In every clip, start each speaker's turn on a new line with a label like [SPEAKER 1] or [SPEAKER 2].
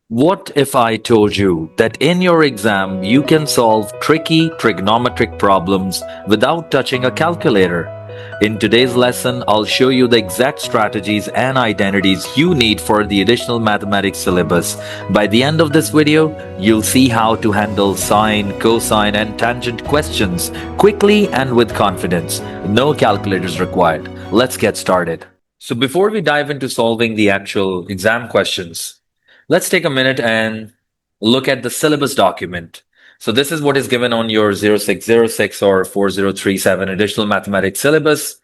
[SPEAKER 1] What if I told you that in your exam you can solve tricky trigonometric problems without touching a calculator? In today's lesson, I'll show you the exact strategies and identities you need for the additional mathematics syllabus. By the end of this video, you'll see how to handle sine, cosine, and tangent questions quickly and with confidence. No calculators required. Let's get started. So before we dive into solving the actual exam questions, let's take a minute and look at the syllabus document. So this is what is given on your 0606 or 4037 additional mathematics syllabus.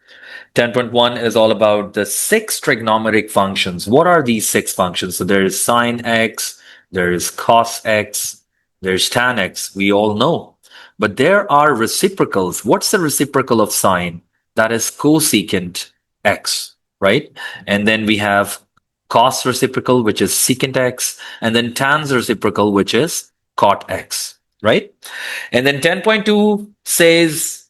[SPEAKER 1] 10.1 is all about the six trigonometric functions. What are these six functions? So there is sine x, there is cos x, there's tan x. We all know. But there are reciprocals. What's the reciprocal of sine? That is cosecant x, right? And then we have cos reciprocal, which is secant x, and then tan's reciprocal, which is cot x, right? And then 10.2 says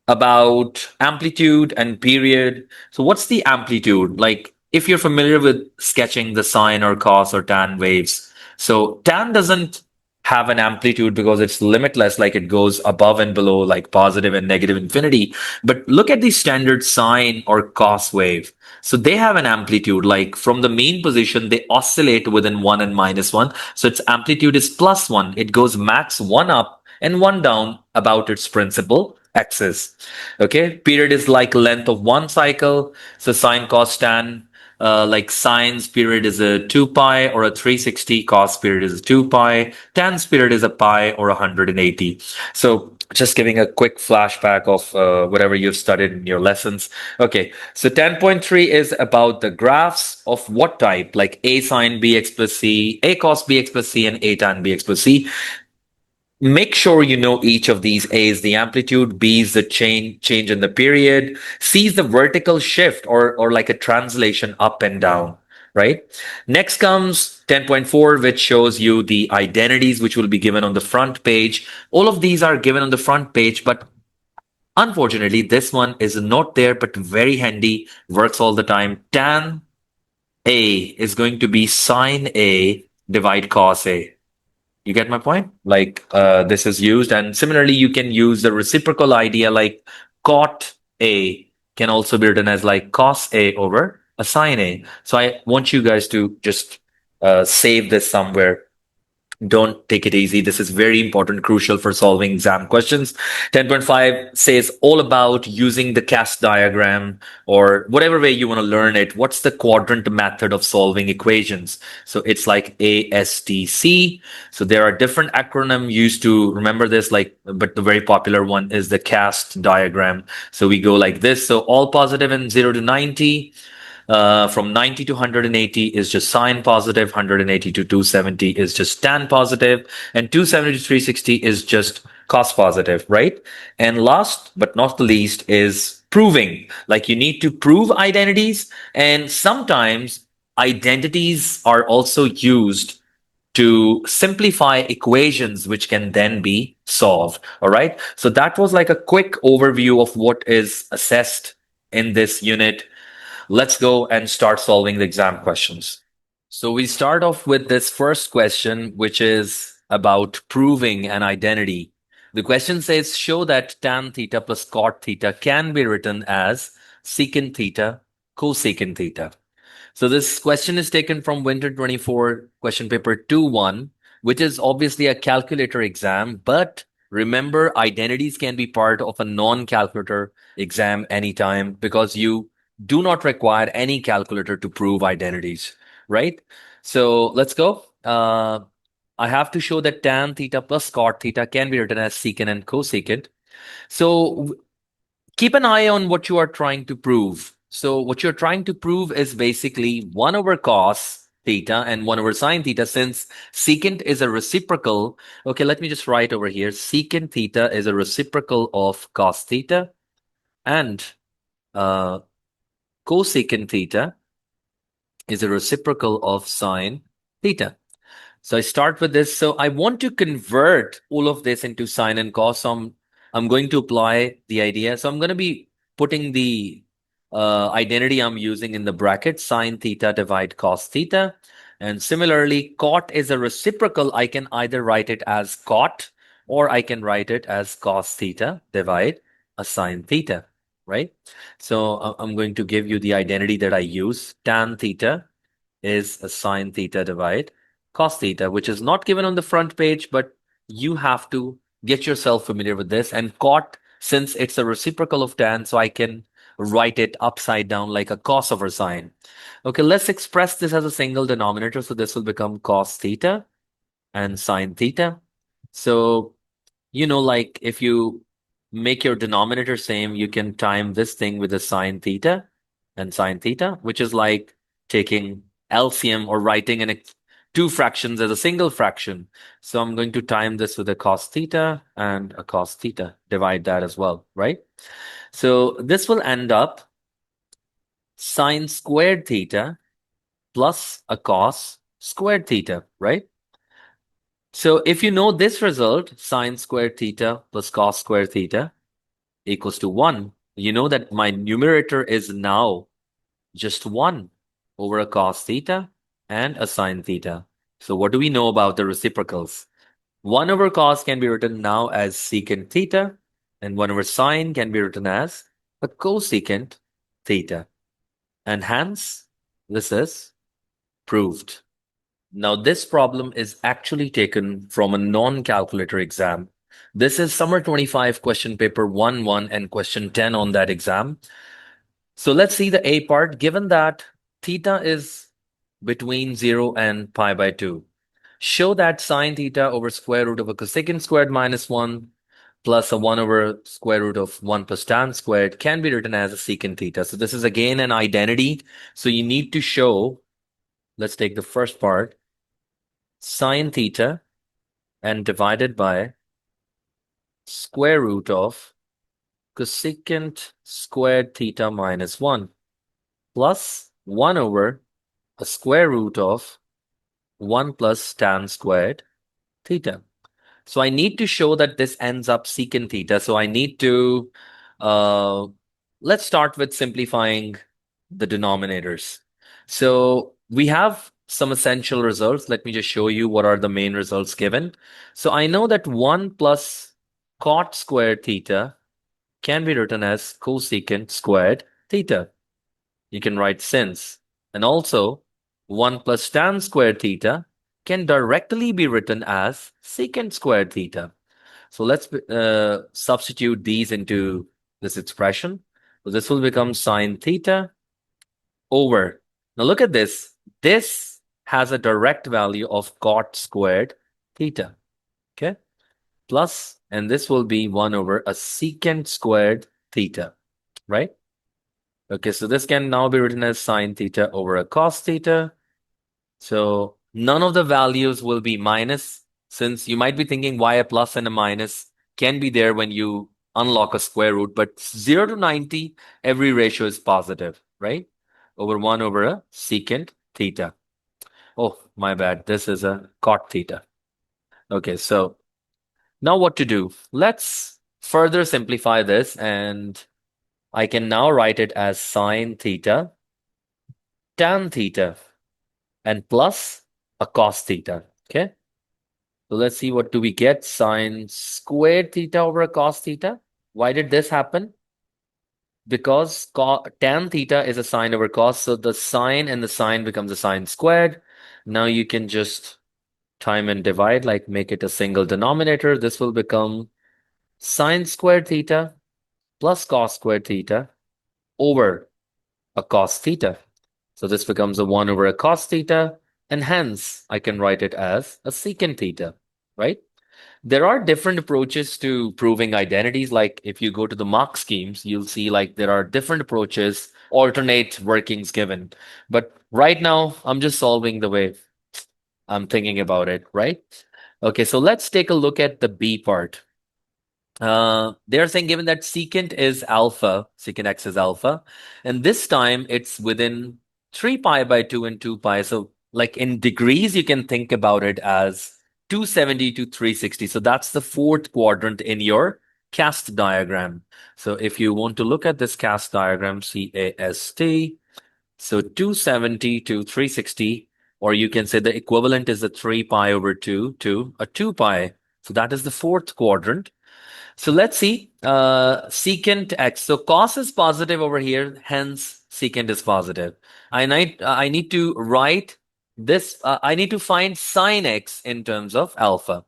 [SPEAKER 1] about amplitude and period. So what's the amplitude? Like if you're familiar with sketching the sine or cos or tan waves. So tan doesn't have an amplitude because it's limitless, like it goes above and below, like positive and negative infinity. But look at the standard sine or cos wave. So they have an amplitude, like from the mean position, they oscillate within 1 and -1. So its amplitude is +1. It goes max 1 up and 1 down about its principal axis. Okay, period is like length of one cycle. So sine, cos, tan, like sine's period is a 2 pi or a 360, cos period is a 2 pi, tan's period is a pi or 180. So just giving a quick flashback of whatever you've studied in your lessons. Okay, so 10.3 is about the graphs of what type, like a sine bx plus c, a cos bx plus c, and a tan bx plus c. Make sure you know each of these. A is the amplitude, B is the change in the period, C is the vertical shift or like a translation up and down, right? Next comes 10.4, which shows you the identities, which will be given on the front page. All of these are given on the front page, but unfortunately, this one is not there, but very handy, works all the time. Tan A is going to be sine A divide cos A. You get my point? Like this is used, and similarly, you can use the reciprocal idea like cot A can also be written as like cos A over a sine A. So I want you guys to just save this somewhere. Don't take it easy. This is very important, crucial for solving exam questions. 10.5 says all about using the cast diagram or whatever way you want to learn it. What's the quadrant method of solving equations? So it's like ASTC. So there are different acronyms used to remember this, like, but the very popular one is the cast diagram. So we go like this. So all positive and 0 to 90. From 90 to 180 is just sine positive, 180 to 270 is just tan positive, and 270 to 360 is just cos positive, right? And last but not the least is proving. Like you need to prove identities, and sometimes identities are also used to simplify equations which can then be solved. All right. So that was like a quick overview of what is assessed in this unit. Let's go and start solving the exam questions. So we start off with this first question, which is about proving an identity. The question says, show that tan theta plus cot theta can be written as secant theta, cosecant theta. So this question is taken from Winter 24 question paper 2-1, which is obviously a calculator exam, but remember identities can be part of a non-calculator exam anytime because you do not require any calculator to prove identities, right? So let's go. I have to show that tan theta plus cot theta can be written as secant and cosecant. So keep an eye on what you are trying to prove. So what you're trying to prove is basically 1 over cos theta and 1 over sine theta. Since secant is a reciprocal, okay, let me just write over here. Secant theta is a reciprocal of cos theta, and cosecant theta is a reciprocal of sine theta. So I start with this. So I want to convert all of this into sine and cos. So I'm going to apply the idea. So I'm going to be putting the identity I'm using in the bracket, sine theta divide cos theta. And similarly, cot is a reciprocal. I can either write it as cot or I can write it as cos theta divide a sine theta, right? So I'm going to give you the identity that I use. Tan theta is a sine theta divide cos theta, which is not given on the front page, but you have to get yourself familiar with this. And cot, since it's a reciprocal of tan, so I can write it upside down like a cos over sine. Okay, let's express this as a single denominator. So this will become cos theta and sine theta. So, like if you make your denominator same, you can time this thing with a sine theta and sine theta, which is like taking LCM or writing two fractions as a single fraction. So I'm going to time this with a cos theta and a cos theta, divide that as well, right? So this will end up sine squared theta plus a cos squared theta, right? So if you know this result, sine squared theta plus cos squared theta equals to 1, you know that my numerator is now just 1 over a cos theta and a sine theta. So what do we know about the reciprocals? 1 over cos can be written now as secant theta, and 1 over sine can be written as a cosecant theta. And hence, this is proved. Now, this problem is actually taken from a non-calculator exam. This is Summer 25 question paper 1-1 and question 10 on that exam. So let's see the A part. Given that theta is between 0 and pi by 2, show that sine theta over square root of a cosecant squared minus 1 plus a 1 over square root of 1 plus tan squared can be written as a secant theta. So this is again an identity. So you need to show, let's take the first part, sine theta and divided by square root of cosecant squared theta minus 1 plus 1 over a square root of 1 plus tan squared theta. So I need to show that this ends up secant theta. So I need to, let's start with simplifying the denominators. So we have some essential results. Let me just show you what are the main results given. So I know that 1 plus cot squared theta can be written as cosecant squared theta. You can write since. And also, 1 plus tan squared theta can directly be written as secant squared theta. So let's substitute these into this expression. So this will become sine theta over. Now look at this. This has a direct value of cot squared theta. Okay? Plus, and this will be 1 over a secant squared theta, right? Okay, so this can now be written as sine theta over a cos theta. So none of the values will be minus, since you might be thinking why a plus and a minus can be there when you unlock a square root, but 0 to 90, every ratio is positive, right? Over 1 over a secant theta. Oh, my bad. This is a cot theta. Okay, so now what to do? Let's further simplify this, and I can now write it as sine theta, tan theta, and plus a cos theta. Okay. So let's see, what do we get? Sine squared theta over a cos theta. Why did this happen? Because tan theta is a sine over cos. So the sine and the sine becomes a sine squared. Now you can just time and divide, like make it a single denominator. This will become sine squared theta plus cos squared theta over a cos theta. So this becomes a 1 over a cos theta, and hence I can write it as a secant theta, right? There are different approaches to proving identities. Like if you go to the mark schemes, you'll see like there are different approaches, alternate workings given. But right now, I'm just solving the way I'm thinking about it, right? Okay, so let's take a look at the B part. They're saying given that secant is alpha, secant x is alpha, and this time it's within 3 pi by 2 and 2 pi. So like in degrees, you can think about it as 270 to 360. So that's the fourth quadrant in your cast diagram. So if you want to look at this cast diagram, CAST, so 270 to 360, or you can say the equivalent is a 3 pi over 2 to a 2 pi. So that is the fourth quadrant. So let's see, secant x. So cos is positive over here, hence secant is positive. I need to write this, I need to find sine x in terms of alpha.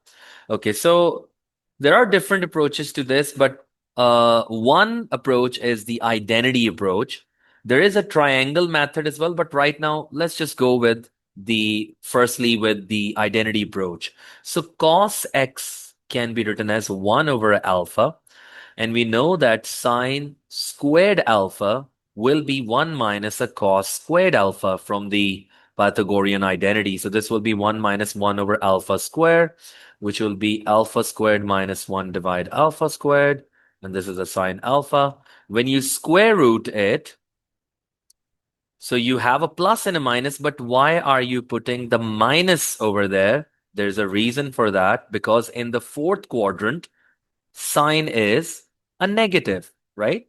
[SPEAKER 1] Okay, so there are different approaches to this, but one approach is the identity approach. There is a triangle method as well, but right now let's just go with firstly with the identity approach. So cos x can be written as 1 over alpha, and we know that sine squared alpha will be 1 minus a cos squared alpha from the Pythagorean identity. So this will be 1 minus 1 over alpha squared, which will be alpha squared minus 1 divide alpha squared. And this is a sine alpha. When you square root it, so you have a plus and a minus, but why are you putting the minus over there? There's a reason for that, because in the fourth quadrant, sine is a negative, right?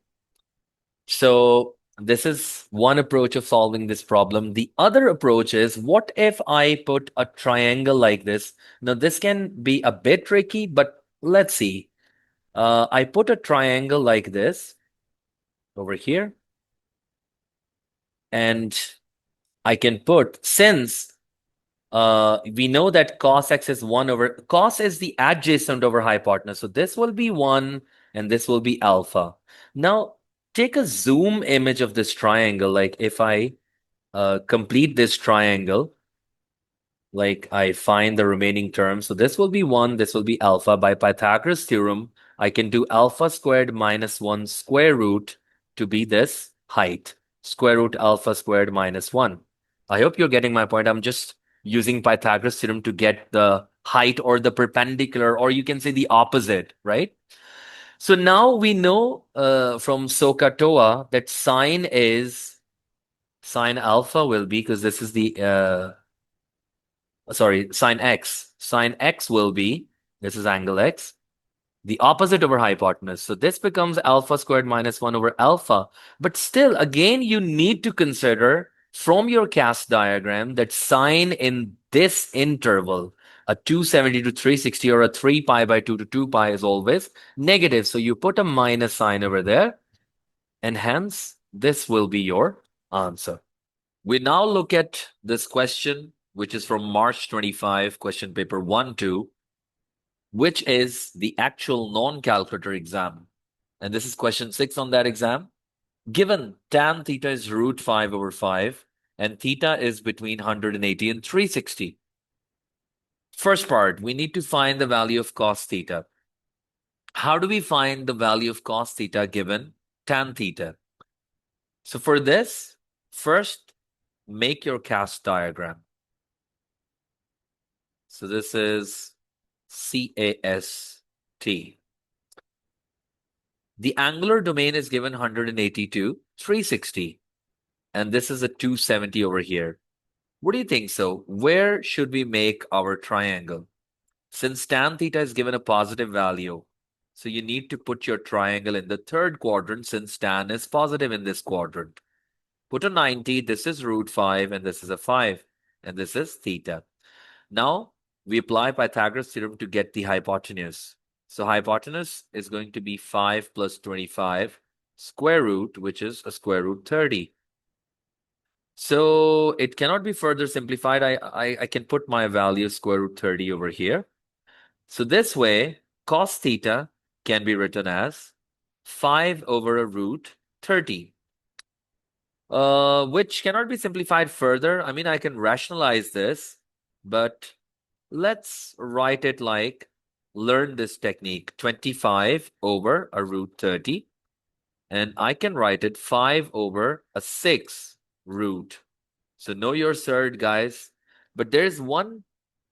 [SPEAKER 1] So this is one approach of solving this problem. The other approach is, what if I put a triangle like this? Now, this can be a bit tricky, but let's see. I put a triangle like this over here, and I can put, since we know that cos x is 1 over, cos is the adjacent over hypotenuse. So this will be 1 and this will be alpha. Now, take a zoom image of this triangle. Like if I complete this triangle, like I find the remaining terms. So this will be 1, this will be alpha. By Pythagoras theorem, I can do alpha squared minus 1 square root to be this height. Square root alpha squared minus 1. I hope you're getting my point. I'm just using Pythagoras theorem to get the height or the perpendicular, or you can say the opposite, right? So now we know from SOHCAHTOA that sine alpha will be, because this is the sine x. Sine x will be, this is angle x, the opposite over hypotenuse. So this becomes alpha squared minus 1 over alpha. But still, again, you need to consider from your cast diagram that sine in this interval, a 270 to 360 or a 3 pi by 2 to 2 pi, is always negative. So you put a minus sign over there, and hence this will be your answer. We now look at this question, which is from March 25, question paper 1-2, which is the actual non-calculator exam. And this is question 6 on that exam. Given tan theta is root 5 over 5, and theta is between 180 and 360. First part, we need to find the value of cos theta. How do we find the value of cos theta given tan theta? So for this, first, make your cast diagram. So this is CAST. The angular domain is given 180 to 360. And this is a 270 over here. What do you think? So where should we make our triangle? Since tan theta is given a positive value, so you need to put your triangle in the third quadrant, since tan is positive in this quadrant. Put a 90, this is root 5, and this is a 5, and this is theta. Now, we apply Pythagoras theorem to get the hypotenuse. So hypotenuse is going to be 5 plus 25 square root, which is a square root 30. So it cannot be further simplified. I can put my value square root 30 over here. So this way, cos theta can be written as 5 over a root 30. Which cannot be simplified further. I mean, I can rationalize this, but let's write it like, learn this technique, 25 over a root 30. And I can write it 5 over a 6 root. So know your third, guys. But there's one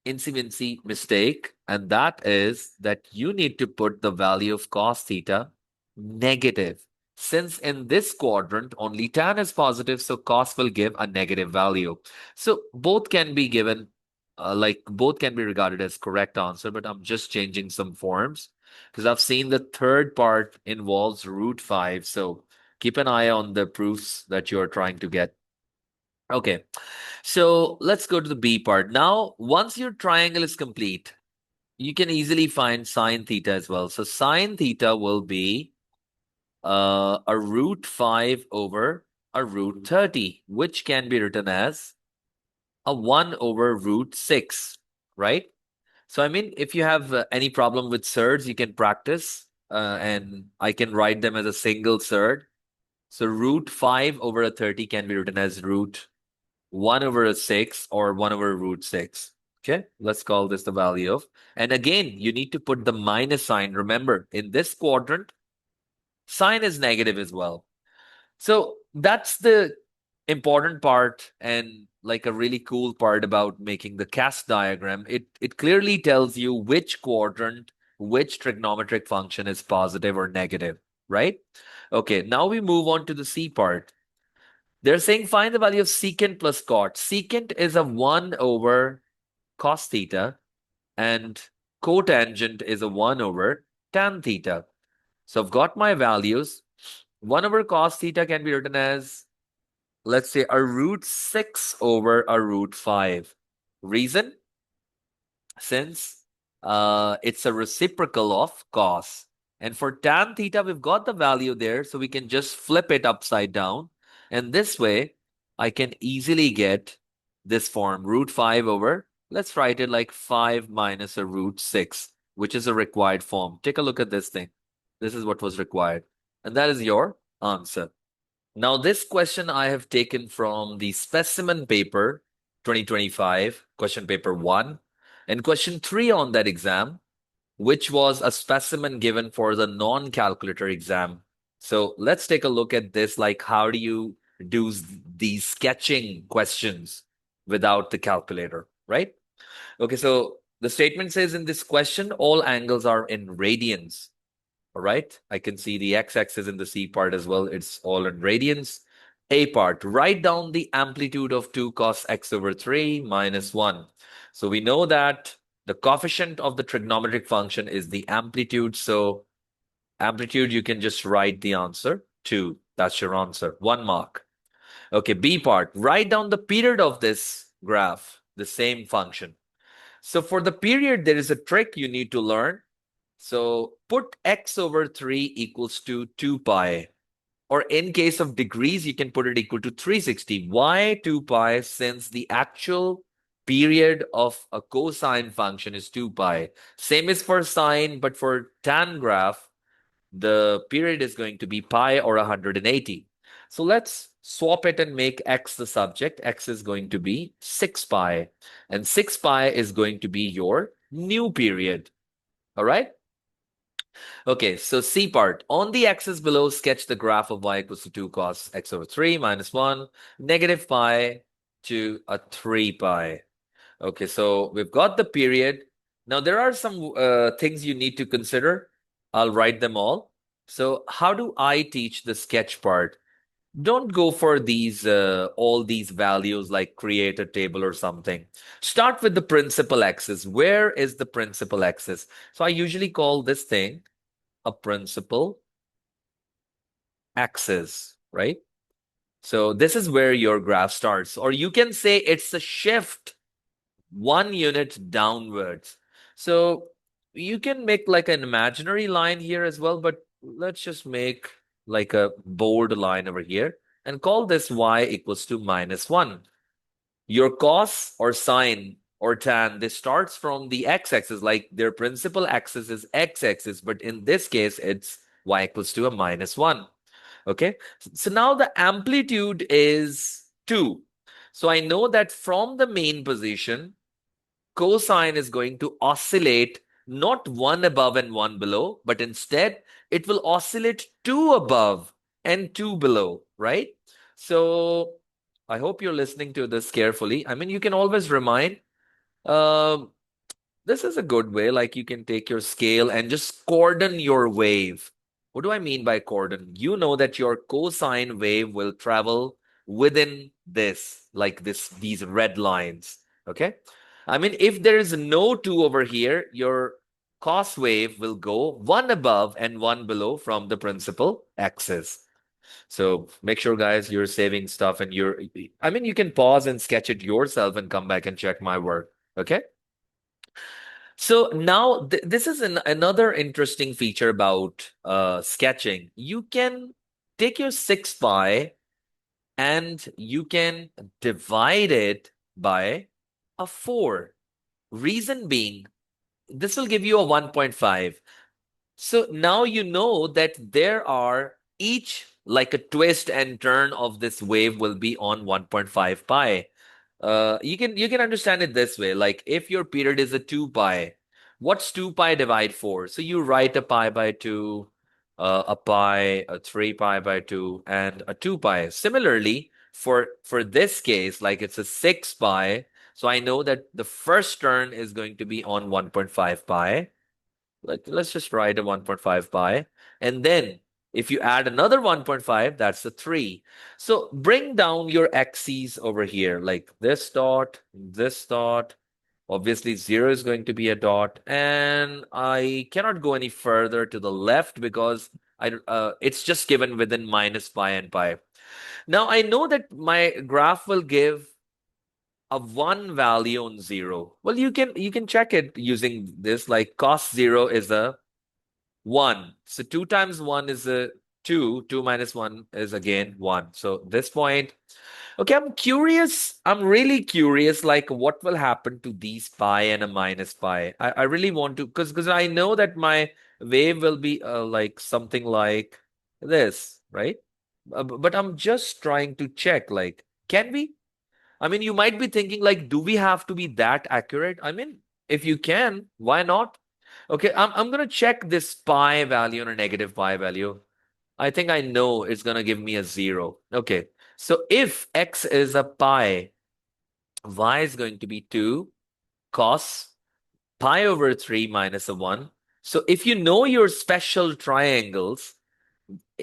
[SPEAKER 1] incidency mistake, and that is that you need to put the value of cos theta negative. Since in this quadrant only tan is positive, so cos will give a negative value. So both can be given, both can be regarded as correct answer, but I'm just changing some forms because I've seen the third part involves root 5. So keep an eye on the proofs that you're trying to get. Okay. So let's go to the B part. Now, once your triangle is complete, you can easily find sine theta as well. So sine theta will be a root 5 over a root 30, which can be written as a 1 over root 6, right? So, I mean, if you have any problem with surds, you can practice, and I can write them as a single surd. So, root 5 over a 30 can be written as root 1 over a 6 or 1 over root 6. Okay, let's call this the value of. And again, you need to put the minus sign. Remember, in this quadrant, sign is negative as well. So that's the important part and like a really cool part about making the cast diagram. It clearly tells you which quadrant, which trigonometric function is positive or negative, right? Okay, now we move on to the C part. They're saying find the value of secant plus cot. Secant is a 1 over cos theta and cotangent is a 1 over tan theta. So I've got my values. 1 over cos theta can be written as, let's say, a root 6 over a root 5. Reason? Since it's a reciprocal of cos. And for tan theta, we've got the value there, so we can just flip it upside down. And this way, I can easily get this form, root 5 over, let's write it like 5 minus a root 6, which is a required form. Take a look at this thing. This is what was required. And that is your answer. Now, this question I have taken from the specimen paper 2025, question paper 1, and question 3 on that exam, which was a specimen given for the non-calculator exam. So let's take a look at this, like how do you do these sketching questions without the calculator, right? Okay, so the statement says in this question, all angles are in radians. All right, I can see the x-axis in the C part as well. It's all in radians. A part, write down the amplitude of 2 cos x over 3 minus 1. So we know that the coefficient of the trigonometric function is the amplitude. So amplitude, you can just write the answer 2. That's your answer. 1 mark. Okay, B part, write down the period of this graph, the same function. So for the period, there is a trick you need to learn. So put x over 3 equals to 2 pi. Or in case of degrees, you can put it equal to 360. Why 2 pi? Since the actual period of a cosine function is 2 pi. Same is for sine, but for tan graph, the period is going to be pi or 180. So let's swap it and make x the subject. X is going to be 6 pi. And 6 pi is going to be your new period. All right? Okay, so C part. On the axis below, sketch the graph of y equals to 2 cos x over 3 minus 1, negative pi to a 3 pi. Okay, so we've got the period. Now, there are some things you need to consider. I'll write them all. So how do I teach the sketch part? Don't go for these all these values like create a table or something. Start with the principal axis. Where is the principal axis? So I usually call this thing a principal axis, right? So this is where your graph starts. Or you can say it's a shift 1 unit downwards. So you can make like an imaginary line here as well, but let's just make like a bold line over here and call this y equals to minus 1. Your cos or sine or tan, this starts from the x-axis, like their principal axis is x-axis, but in this case, it's y equals to a minus 1. Okay, so now the amplitude is 2. So I know that from the main position, cosine is going to oscillate not 1 above and 1 below, but instead it will oscillate 2 above and 2 below, right? So I hope you're listening to this carefully. I mean, you can always remind. Um, this is a good way, like you can take your scale and just cordon your wave. What do I mean by cordon? You know that your cosine wave will travel within this, like these red lines. Okay. I mean, if there is no 2 over here, your cos wave will go 1 above and 1 below from the principal axis. So make sure, guys, you're saving stuff and I mean, you can pause and sketch it yourself and come back and check my work. Okay. So now this is another interesting feature about sketching. You can take your 6 pi and you can divide it by a 4. Reason being, this will give you a 1.5. So now you know that there are each like a twist and turn of this wave will be on 1.5 pi. You can understand it this way. Like if your period is a 2 pi, what's 2 pi divide 4? So you write a pi by 2, a pi, a 3 pi by 2, and a 2 pi. Similarly, for this case, like it's a 6 pi, so I know that the first turn is going to be on 1.5 pi. Let's just write a 1.5 pi. And then if you add another 1.5, that's a 3. So bring down your axes over here, like this dot, this dot. Obviously, 0 is going to be a dot. And I cannot go any further to the left because it's just given within minus pi and pi. Now I know that my graph will give a 1 value on 0. Well, you can check it using this, like cos 0 is a 1. So 2 times 1 is a 2. 2 minus 1 is again 1. So this point, okay, I'm curious. I'm really curious, like what will happen to these pi and a minus pi. I really want to, because I know that my wave will be like something like this, right? But I'm just trying to check, like, can we? I mean, you might be thinking, like, do we have to be that accurate? I mean, if you can, why not? Okay, I'm gonna check this pi value and a negative pi value. I think I know it's gonna give me a 0. Okay, so if x is a pi, y is going to be 2 cos pi over 3 minus a 1. So if you know your special triangles,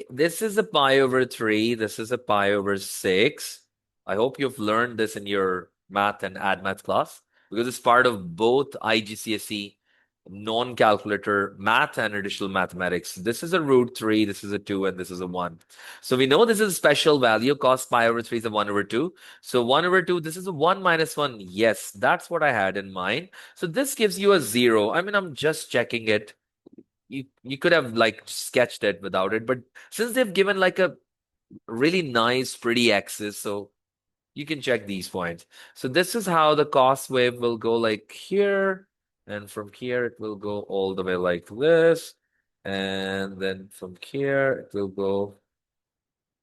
[SPEAKER 1] this is a pi over 3. This is a pi over 6. I hope you've learned this in your math and add math class because it's part of both IGCSE non-calculator math and additional mathematics. This is a root 3, this is a 2, and this is a 1. So we know this is a special value. Cos pi over 3 is a 1 over 2. So 1 over 2, this is a 1 minus 1. Yes, that's what I had in mind. So this gives you a 0. I mean, I'm just checking it. You could have like sketched it without it, but since they've given like a really nice pretty axis, so you can check these points. So this is how the cos wave will go, like here, and from here it will go all the way like this, and then from here it will go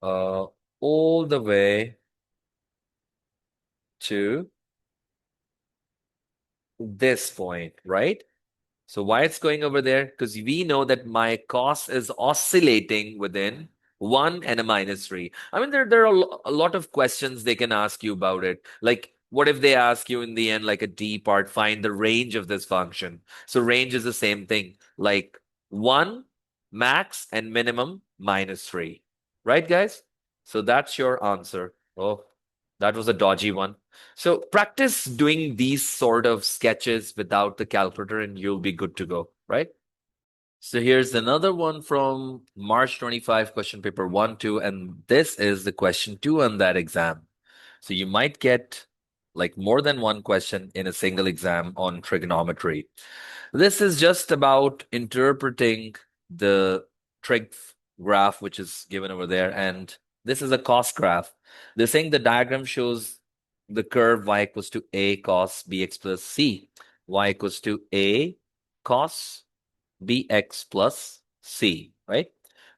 [SPEAKER 1] uh all the way to this point, right? So why it's going over there? Because we know that my cos is oscillating within 1 and a minus 3. I mean, there are a lot of questions they can ask you about it. Like, what if they ask you in the end, like a D part, find the range of this function? So range is the same thing, like 1, max, and minimum minus 3. Right, guys? So that's your answer. Oh, that was a dodgy one. So practice doing these sort of sketches without the calculator and you'll be good to go, right? So here's another one from March 25, question paper 1, 2, and this is the question 2 on that exam. So you might get like more than one question in a single exam on trigonometry. This is just about interpreting the trig graph, which is given over there, and this is a cos graph. They're saying the diagram shows the curve y equals to a cos bx plus c. Y equals to a cos bx plus c, right?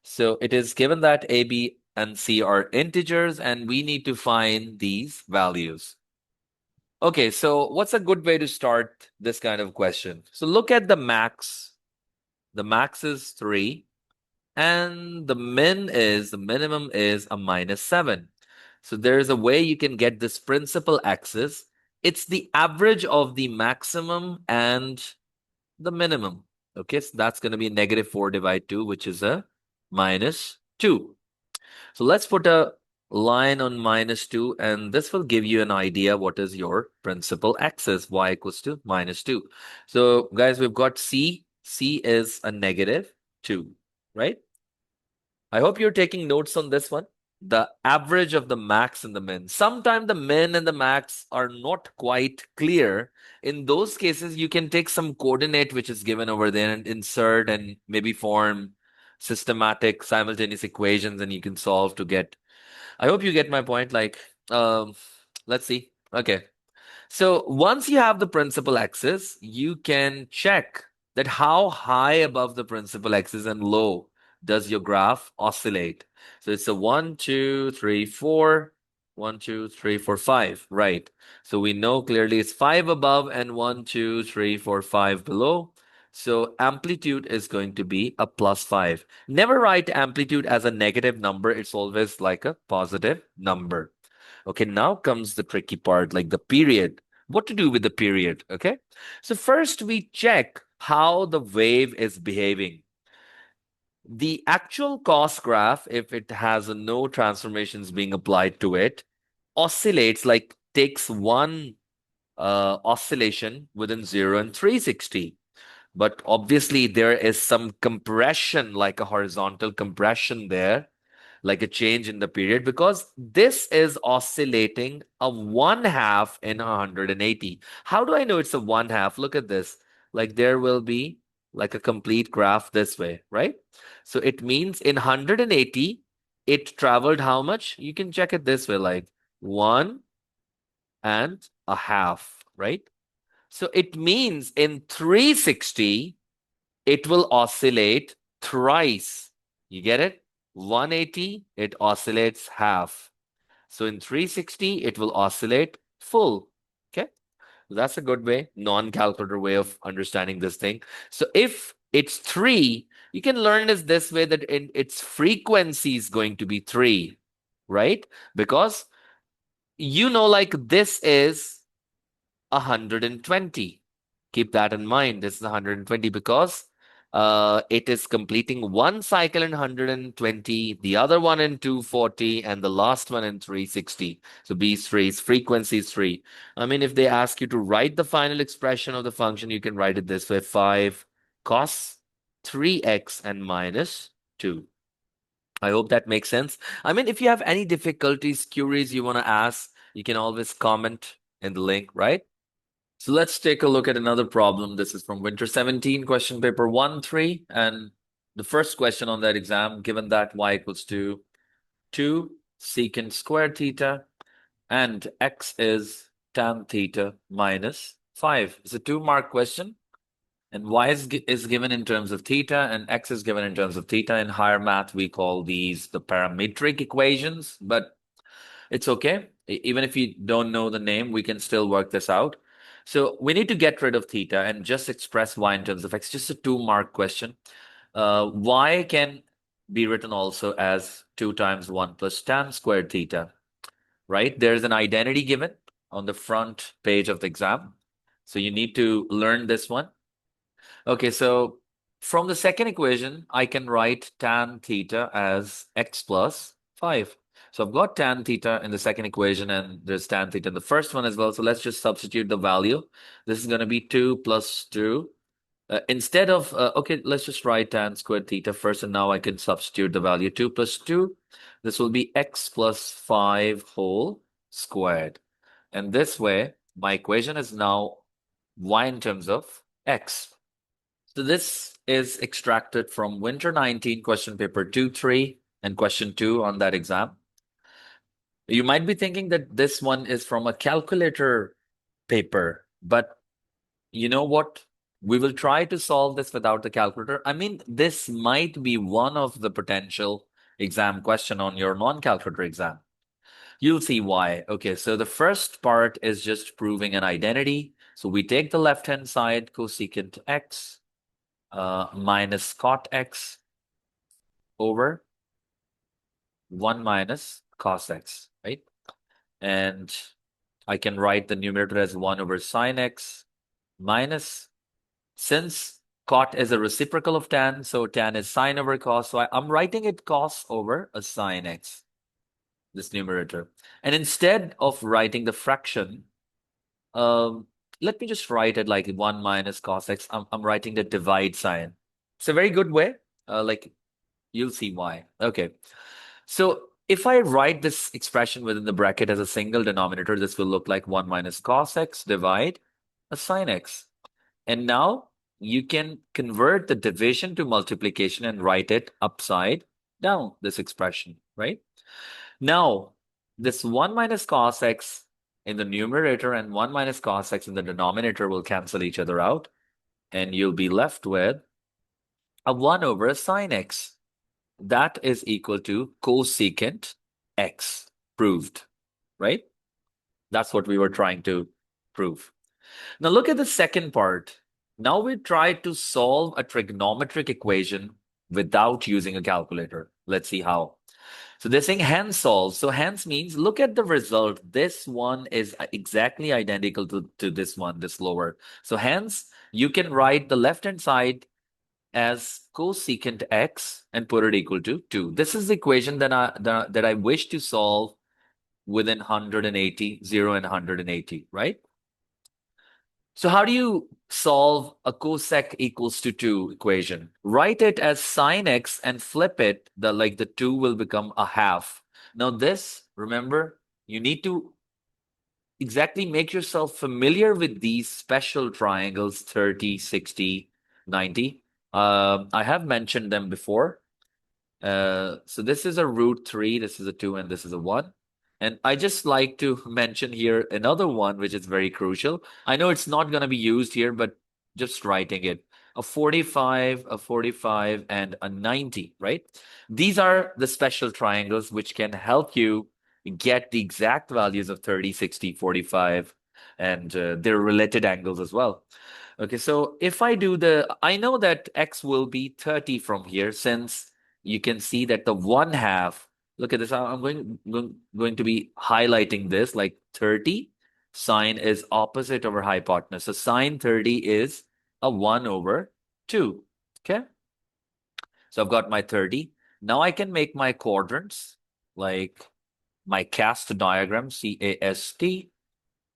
[SPEAKER 1] So it is given that a, b, and c are integers, and we need to find these values. Okay, so what's a good way to start this kind of question? So look at the max. The max is 3, and the minimum is a minus 7. So there is a way you can get this principal axis. It's the average of the maximum and the minimum. Okay, so that's going to be negative 4 divided 2, which is a minus 2. So let's put a line on minus 2, and this will give you an idea what is your principal axis, y equals to minus 2. So guys, we've got c. C is a negative 2, right? I hope you're taking notes on this one. The average of the max and the min. Sometimes the min and the max are not quite clear. In those cases, you can take some coordinate which is given over there and insert and maybe form systematic simultaneous equations, and you can solve to get. I hope you get my point. Let's see. Okay. So once you have the principal axis, you can check that how high above the principal axis and low does your graph oscillate. So it's a 1, 2, 3, 4, 1, 2, 3, 4, 5, right? So we know clearly it's 5 above and 1, 2, 3, 4, 5 below. So amplitude is going to be a +5. Never write amplitude as a negative number. It's always like a positive number. Okay, now comes the tricky part, like the period. What to do with the period? Okay, so first we check how the wave is behaving. The actual cost graph, if it has no transformations being applied to it, oscillates, like takes one oscillation within 0 and 360. But obviously there is some compression, like a horizontal compression there, like a change in the period, because this is oscillating a 1/2 in 180. How do I know it's a 1/2? Look at this. Like there will be like a complete graph this way, right? So it means in 180, it traveled how much? You can check it this way, like 1.5, right? So it means in 360, it will oscillate thrice. You get it? 180, it oscillates half. So in 360, it will oscillate full. Okay. That's a good way, non-calculator way of understanding this thing. So if it's 3, you can learn this way, that in its frequency is going to be 3, right? Because like this is 120. Keep that in mind. This is 120 because it is completing one cycle in 120, the other one in 240, and the last one in 360. So B3 is frequency is 3. I mean, if they ask you to write the final expression of the function, you can write it this way: 5 cos 3x and minus 2. I hope that makes sense. I mean, if you have any difficulties, queries you want to ask, you can always comment in the link, right? So let's take a look at another problem. This is from Winter 17, question paper 1-3. And the first question on that exam, given that y equals to 2 secant squared theta and x is tan theta minus 5. It's a 2-mark question. And y is given in terms of theta and x is given in terms of theta. In higher math, we call these the parametric equations, but it's okay. Even if you don't know the name, we can still work this out. So we need to get rid of theta and just express y in terms of x. Just a 2-mark question. Y can be written also as 2 times 1 plus tan squared theta, right? There's an identity given on the front page of the exam. So you need to learn this one. Okay, so from the second equation, I can write tan theta as x plus 5. So I've got tan theta in the second equation, and there's tan theta in the first one as well. So let's just substitute the value. This is going to be 2 plus 2. Instead of, okay, let's just write tan squared theta first, and now I can substitute the value 2 plus 2. This will be x plus 5 whole squared. And this way, my equation is now y in terms of x. So this is extracted from Winter 19, question paper 2-3, and question 2 on that exam. You might be thinking that this one is from a calculator paper, but you know what? We will try to solve this without the calculator. I mean, this might be one of the potential exam question on your non-calculator exam. You'll see why. Okay, so the first part is just proving an identity. So we take the left-hand side, cosecant x minus cot x over 1 minus cos x, right? And I can write the numerator as 1 over sine x minus, since cot is a reciprocal of tan, so tan is sine over cos. So I'm writing it cos over a sine x, this numerator. And instead of writing the fraction, um, let me just write it like 1 minus cos x. I'm writing the divide sign. It's a very good way. Like You'll see why. Okay. So if I write this expression within the bracket as a single denominator, this will look like 1 minus cos x divide a sin x. And now you can convert the division to multiplication and write it upside down, this expression, right? Now, this 1 minus cos x in the numerator and 1 minus cos x in the denominator will cancel each other out, and you'll be left with a 1 over a sin x. That is equal to cosecant x. Proved, right? That's what we were trying to prove. Now look at the second part. Now we try to solve a trigonometric equation without using a calculator. Let's see how. So they're saying hence solve. So hence means look at the result. This one is exactly identical to this one, this lower. So hence you can write the left-hand side as cosecant x and put it equal to 2. This is the equation that I wish to solve within 180, 0 and 180, right? So how do you solve a cosec equals to 2 equation? Write it as sine x and flip it, the 2 will become a half. Now this, remember, you need to exactly make yourself familiar with these special triangles 30, 60, 90. I have mentioned them before. So this is a root 3, this is a 2, and this is a 1. And I just like to mention here another one, which is very crucial. I know it's not going to be used here, but just writing it. A 45, and a 90, right? These are the special triangles which can help you get the exact values of 30, 60, 45, and their related angles as well. Okay, so if I know that x will be 30 from here, since you can see that the 1/2, look at this, I'm going to be highlighting this like 30, sine is opposite over hypotenuse. So sine 30 is a 1 over 2, okay? So I've got my 30. Now I can make my quadrants, like my cast diagram, CAST,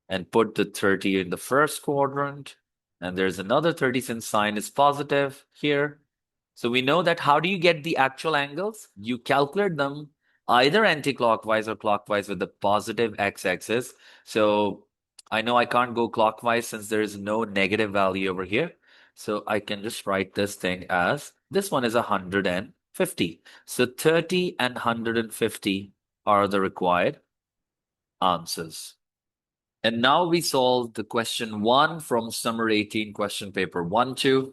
[SPEAKER 1] and put the 30 in the first quadrant. And there's another 30 since sine is positive here. So we know that how do you get the actual angles? You calculate them either anti-clockwise or clockwise with the positive x-axis. So I know I can't go clockwise since there is no negative value over here. So I can just write this thing as, this one is 150. So 30 and 150 are the required answers. And now we solve the question 1 from Summer 18 question paper 1-2.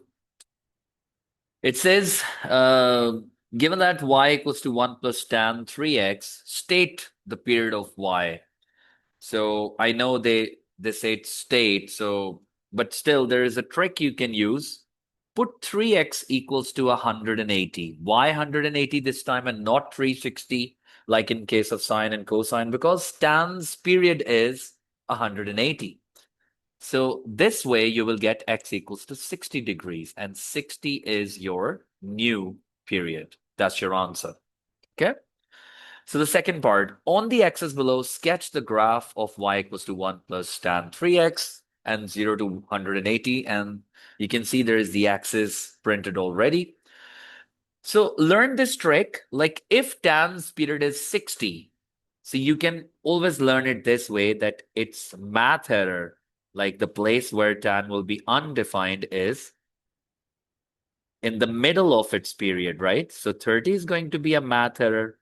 [SPEAKER 1] It says, given that y equals to 1 plus tan 3x, state the period of y. So I know they say state, so but still there is a trick you can use. Put 3x equals to 180. Why 180 this time and not 360 like in case of sine and cosine? Because tan's period is 180. So this way you will get x equals to 60 degrees, and 60 is your new period. That's your answer. Okay? So the second part, on the axis below, sketch the graph of y equals to 1 plus tan 3x and 0 to 180. And you can see there is the axis printed already. So learn this trick, like if tan's period is 60, so you can always learn it this way, that it's math error. Like the place where tan will be undefined is in the middle of its period, right? So 30 is going to be a math error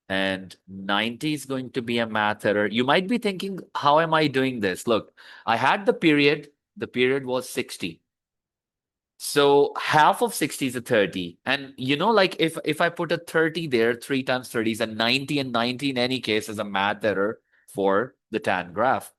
[SPEAKER 1] and 90 is going to be a math error. You might be thinking, how am I doing this? Look, I had the period was 60. So half of 60 is a 30. And like if I put a 30 there, 3 times 30 is a 90, and 90 in any case is a math error for the tan graph.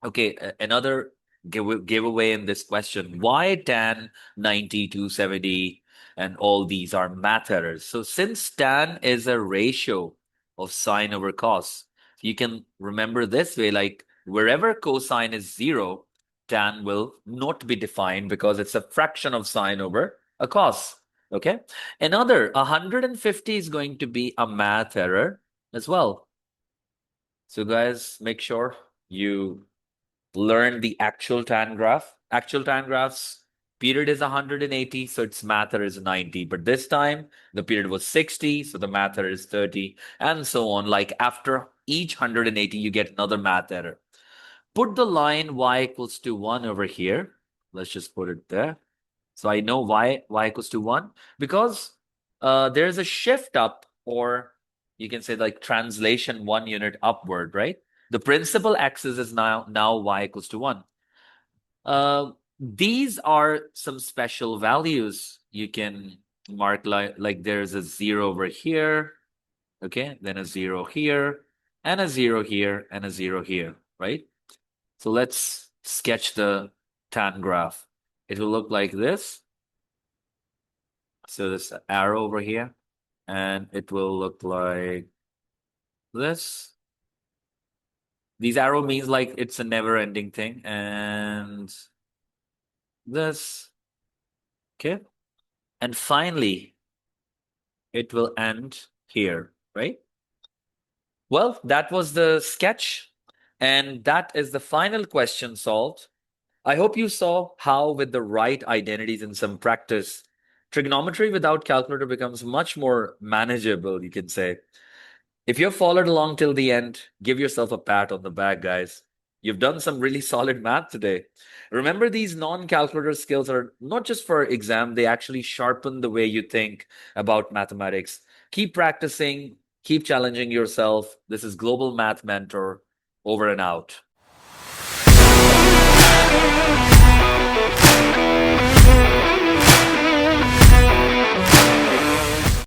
[SPEAKER 1] Okay, another giveaway in this question. Why tan 90 to 70 and all these are math errors? So since tan is a ratio of sine over cos, you can remember this way, like wherever cosine is 0, tan will not be defined because it's a fraction of sine over a cos. Okay, another 150 is going to be a math error as well. So guys, make sure you learn the actual tan graph. Actual tan graphs Period is 180, so its math is 90. But this time, the period was 60, so the math is 30, and so on. Like after each 180, you get another math error. Put the line y equals to 1 over here. Let's just put it there. So I know y equals to 1 because there's a shift up, or you can say like translation 1 unit upward, right? The principal axis is now y equals to 1. These are some special values you can mark, like there's a 0 over here, okay, then a 0 here, and a 0 here, and a 0 here, right? So let's sketch the tan graph. It will look like this. So this arrow over here, and it will look like this. These arrow means like it's a never-ending thing, and this, okay? And finally, it will end here, right? Well, that was the sketch, and that is the final question solved. I hope you saw how, with the right identities and some practice, trigonometry without calculator becomes much more manageable, you can say. If you've followed along till the end, give yourself a pat on the back, guys. You've done some really solid math today. Remember, these non-calculator skills are not just for exam, they actually sharpen the way you think about mathematics. Keep practicing, keep challenging yourself. This is Global Math Mentor, over and out.